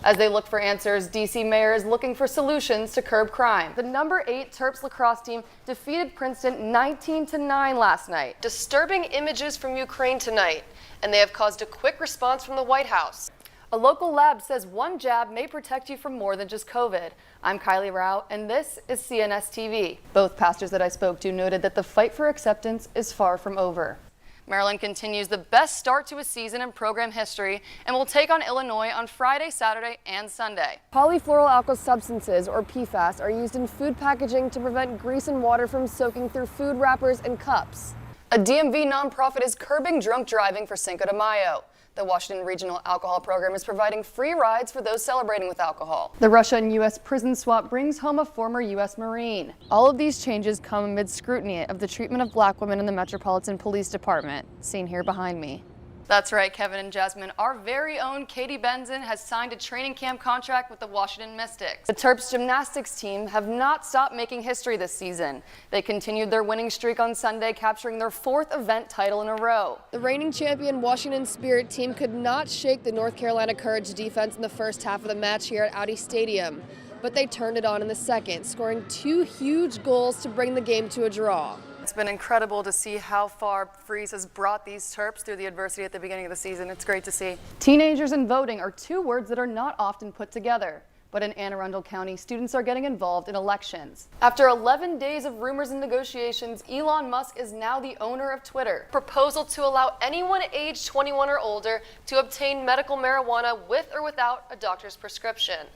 As they look for answers, D.C. Mayor is looking for solutions to curb crime. The number 8 Terps lacrosse team defeated Princeton 19-9 last night. Disturbing images from Ukraine tonight, and they have caused a quick response from the White House. A local lab says one jab may protect you from more than just COVID. I'm Kylie Rau, and this is CNS TV. Both pastors that I spoke to noted that the fight for acceptance is far from over. Maryland continues the best start to a season in program history and will take on Illinois on Friday, Saturday, and Sunday. Polyfluoroalkyl substances, or PFAS, are used in food packaging to prevent grease and water from soaking through food wrappers and cups. A DMV nonprofit is curbing drunk driving for Cinco de Mayo. The Washington Regional Alcohol Program is providing free rides for those celebrating with alcohol. The Russia and U.S. prison swap brings home a former U.S. Marine. All of these changes come amid scrutiny of the treatment of black women in the Metropolitan Police Department, seen here behind me. That's right, Kevin and Jasmine. Our very own Katie Benson has signed a training camp contract with the Washington Mystics. The Terps gymnastics team have not stopped making history this season. They continued their winning streak on Sunday, capturing their 4th event title in a row. The reigning champion Washington Spirit team could not shake the North Carolina Courage defense in the first half of the match here at Audi Stadium, but they turned it on in the second, scoring 2 huge goals to bring the game to a draw. It's been incredible to see how far Freeze has brought these Terps through the adversity at the beginning of the season. It's great to see. Teenagers and voting are 2 words that are not often put together. But in Anne Arundel County, students are getting involved in elections. After 11 days of rumors and negotiations, Elon Musk is now the owner of Twitter. Proposal to allow anyone aged 21 or older to obtain medical marijuana with or without a doctor's prescription.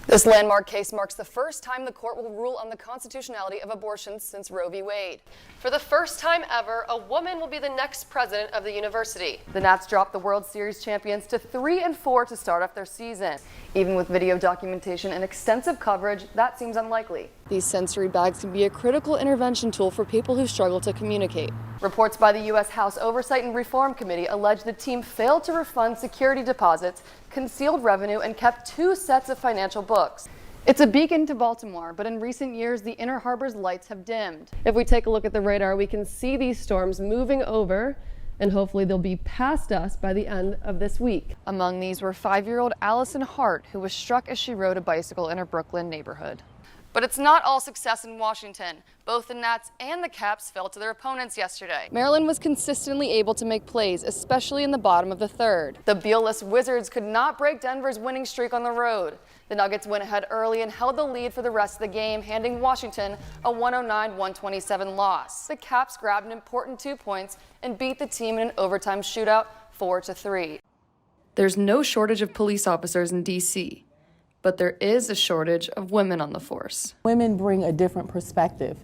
This landmark case marks the first time the court will rule on the constitutionality of abortion since Roe v. Wade. For the first time ever, a woman will be the next president of the university. The Nats dropped the World Series champions to 3-4 to start off their season. Even with video documentation and extensive coverage, that seems unlikely. These sensory bags can be a critical intervention tool for people who struggle to communicate. Reports by the U.S. House Oversight and Reform Committee allege the team failed to refund security deposits, concealed revenue, and kept 2 sets of financial books. It's a beacon to Baltimore, but in recent years, the Inner Harbor's lights have dimmed. If we take a look at the radar, we can see these storms moving over, and hopefully they'll be past us by the end of this week. Among these were 5-year-old Allison Hart, who was struck as she rode a bicycle in her Brooklyn neighborhood. But it's not all success in Washington. Both the Nats and the Caps fell to their opponents yesterday. Maryland was consistently able to make plays, especially in the bottom of the 3rd. The Beal-less Wizards could not break Denver's winning streak on the road. The Nuggets went ahead early and held the lead for the rest of the game, handing Washington a 109-127 loss. The Caps grabbed an important 2 points and beat the team in an overtime shootout 4-3. There's no shortage of police officers in D.C., but there is a shortage of women on the force. Women bring a different perspective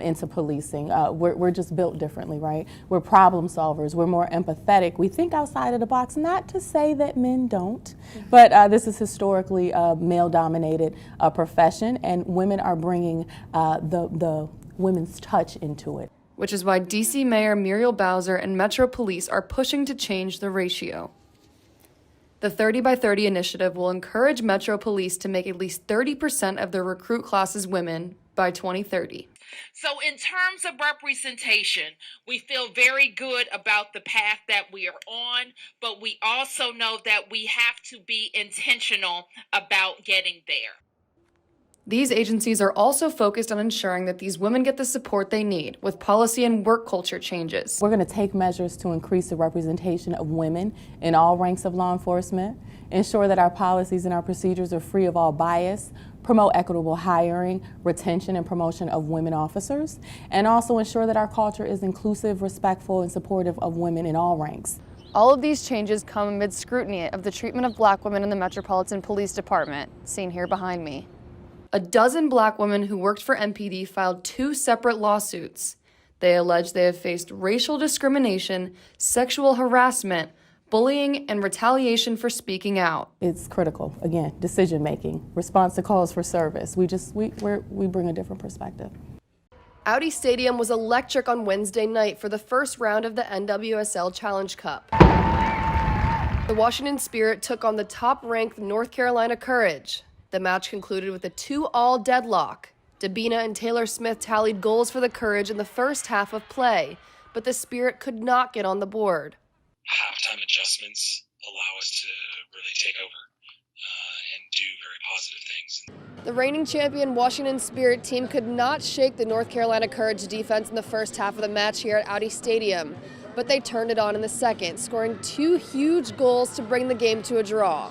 into policing. We're just built differently, right? We're problem solvers. We're more empathetic. We think outside of the box, not to say that men don't, but this is historically a male-dominated profession, and women are bringing the women's touch into it. Which is why D.C. Mayor Muriel Bowser and Metro Police are pushing to change the ratio. The 30 by 30 initiative will encourage Metro Police to make at least 30% of their recruit classes women by 2030. So in terms of representation, we feel very good about the path that we are on, but we also know that we have to be intentional about getting there. These agencies are also focused on ensuring that these women get the support they need with policy and work culture changes. We're going to take measures to increase the representation of women in all ranks of law enforcement, ensure that our policies and our procedures are free of all bias, promote equitable hiring, retention, and promotion of women officers, and also ensure that our culture is inclusive, respectful, and supportive of women in all ranks. All of these changes come amid scrutiny of the treatment of black women in the Metropolitan Police Department, seen here behind me. A dozen black women who worked for MPD filed 2 separate lawsuits. They allege they have faced racial discrimination, sexual harassment, bullying, and retaliation for speaking out. It's critical. Again, decision-making, response to calls for service. We bring a different perspective. Audi Stadium was electric on Wednesday night for the first round of the NWSL Challenge Cup. The Washington Spirit took on the top-ranked North Carolina Courage. The match concluded with a 2-all deadlock. Dabina and Taylor Smith tallied goals for the Courage in the first half of play, but the Spirit could not get on the board. Halftime adjustments allow us to really take over and do very positive things. The reigning champion Washington Spirit team could not shake the North Carolina Courage defense in the first half of the match here at Audi Stadium, but they turned it on in the second, scoring 2 huge goals to bring the game to a draw.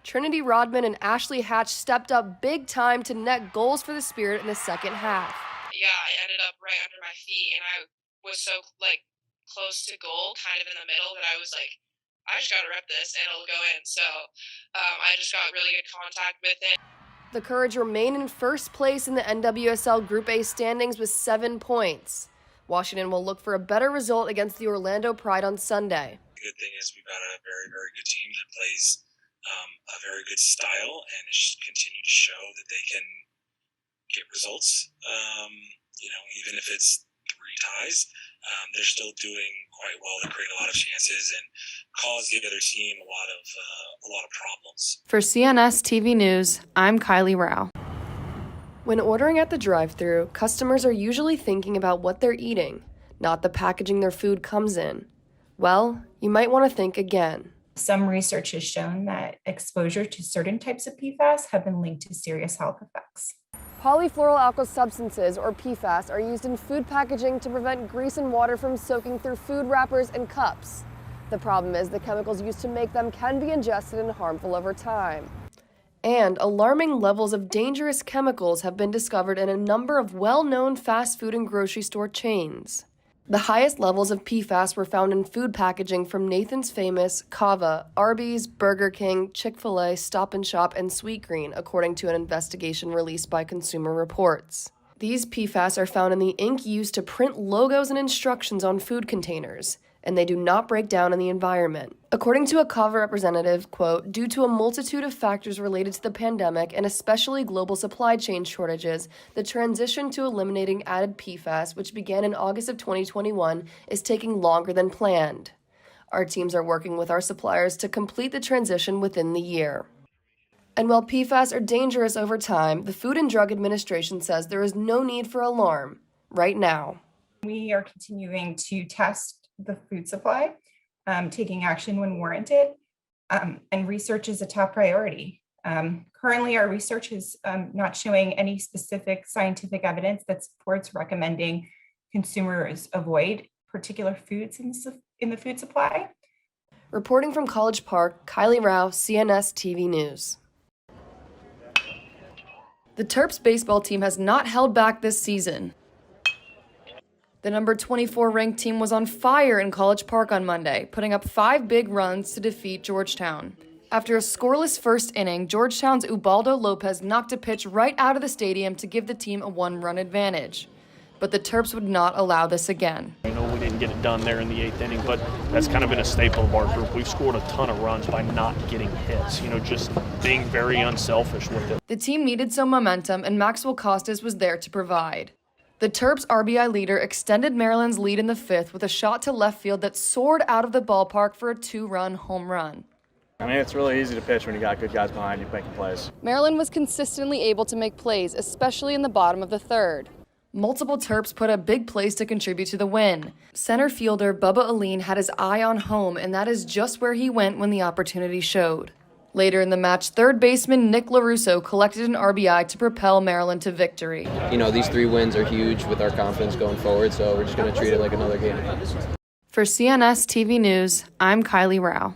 Trinity Rodman and Ashley Hatch stepped up big time to net goals for the Spirit in the second half. Yeah, I ended up right under my feet, and I was so close to goal, kind of in the middle, that I was like, I just got to rep this and it'll go in. So I just got really good contact with it. The Courage remain in first place in the NWSL Group A standings with 7 points. Washington will look for a better result against the Orlando Pride on Sunday. The good thing is we've got a very, very good team that plays a very good style and has continued to show that they can get results. Even if it's 3 ties, they're still doing quite well to create a lot of chances and cause the other team a lot of problems. For CNS TV News, I'm Kylie Rau. When ordering at the drive-thru, customers are usually thinking about what they're eating, not the packaging their food comes in. Well, you might want to think again. Some research has shown that exposure to certain types of PFAS have been linked to serious health effects. Polyfluoroalkyl substances, or PFAS, are used in food packaging to prevent grease and water from soaking through food wrappers and cups. The problem is the chemicals used to make them can be ingested and harmful over time. And alarming levels of dangerous chemicals have been discovered in a number of well-known fast food and grocery store chains. The highest levels of PFAS were found in food packaging from Nathan's Famous, Cava, Arby's, Burger King, Chick-fil-A, Stop & Shop, and Sweetgreen, according to an investigation released by Consumer Reports. These PFAS are found in the ink used to print logos and instructions on food containers, and they do not break down in the environment. According to a Cava representative, quote, due to a multitude of factors related to the pandemic and especially global supply chain shortages, the transition to eliminating added PFAS, which began in August of 2021, is taking longer than planned. Our teams are working with our suppliers to complete the transition within the year. And while PFAS are dangerous over time, the Food and Drug Administration says there is no need for alarm right now. We are continuing to test the food supply, taking action when warranted, and research is a top priority. Currently, our research is not showing any specific scientific evidence that supports recommending consumers avoid particular foods in the food supply. Reporting from College Park, Kylie Rau, CNS TV News. The Terps baseball team has not held back this season. The number 24 ranked team was on fire in College Park on Monday, putting up 5 big runs to defeat Georgetown. After a scoreless first inning, Georgetown's Ubaldo Lopez knocked a pitch right out of the stadium to give the team a 1-run advantage. But the Terps would not allow this again. We didn't get it done there in the 8th inning, but that's kind of been a staple of our group. We've scored a ton of runs by not getting hits, just being very unselfish with it. The team needed some momentum, and Maxwell Costas was there to provide. The Terps RBI leader extended Maryland's lead in the 5th with a shot to left field that soared out of the ballpark for a 2-run home run. It's really easy to pitch when you got good guys behind you making plays. Maryland was consistently able to make plays, especially in the bottom of the 3rd. Multiple Terps put up big plays to contribute to the win. Center fielder Bubba Aline had his eye on home, and that is just where he went when the opportunity showed. Later in the match, third baseman Nick LaRusso collected an RBI to propel Maryland to victory. These 3 wins are huge with our confidence going forward, so we're just going to treat it like another game. For CNS TV News, I'm Kylie Rau.